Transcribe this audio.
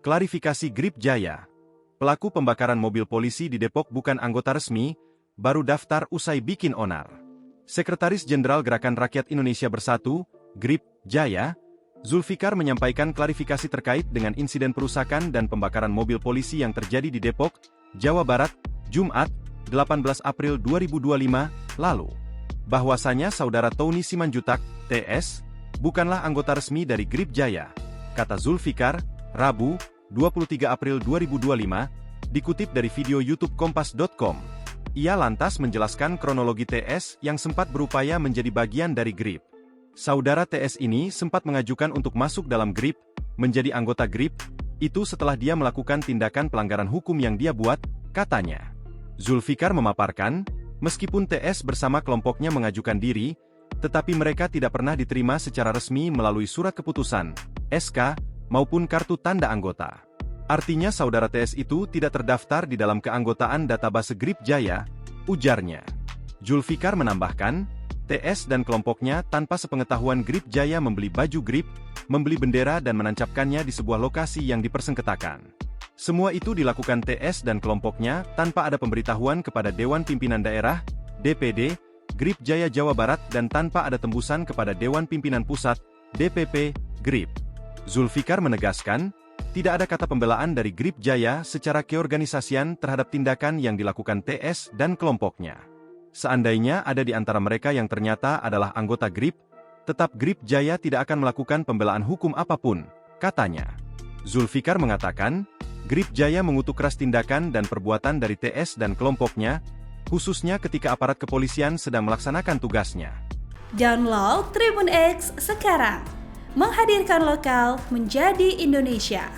Klarifikasi Grip Jaya. Pelaku pembakaran mobil polisi di Depok bukan anggota resmi, baru daftar usai bikin onar. Sekretaris Jenderal Gerakan Rakyat Indonesia Bersatu, Grip Jaya, Zulfikar menyampaikan klarifikasi terkait dengan insiden perusakan dan pembakaran mobil polisi yang terjadi di Depok, Jawa Barat, Jumat, 18 April 2025, lalu. Bahwasanya saudara Tony Simanjutak, TS, bukanlah anggota resmi dari Grip Jaya, kata Zulfikar, Rabu, 23 April 2025, dikutip dari video YouTube Kompas.com. Ia lantas menjelaskan kronologi TS yang sempat berupaya menjadi bagian dari Grip. Saudara TS ini sempat mengajukan untuk masuk dalam Grip, menjadi anggota Grip, itu setelah dia melakukan tindakan pelanggaran hukum yang dia buat, katanya. Zulfikar memaparkan, meskipun TS bersama kelompoknya mengajukan diri, tetapi mereka tidak pernah diterima secara resmi melalui surat keputusan, SK, maupun kartu tanda anggota. Artinya saudara TS itu tidak terdaftar di dalam keanggotaan database Grip Jaya, ujarnya. Zulfikar menambahkan, TS dan kelompoknya tanpa sepengetahuan Grip Jaya membeli baju Grip, membeli bendera dan menancapkannya di sebuah lokasi yang dipersengketakan. Semua itu dilakukan TS dan kelompoknya tanpa ada pemberitahuan kepada Dewan Pimpinan Daerah, DPD, Grip Jaya Jawa Barat dan tanpa ada tembusan kepada Dewan Pimpinan Pusat, DPP, Grip. Zulfikar menegaskan, tidak ada kata pembelaan dari Grip Jaya secara keorganisasian terhadap tindakan yang dilakukan TS dan kelompoknya. Seandainya ada di antara mereka yang ternyata adalah anggota Grip, tetap Grip Jaya tidak akan melakukan pembelaan hukum apapun, katanya. Zulfikar mengatakan, Grip Jaya mengutuk keras tindakan dan perbuatan dari TS dan kelompoknya, khususnya ketika aparat kepolisian sedang melaksanakan tugasnya. Download Tribun X sekarang, menghadirkan lokal menjadi Indonesia.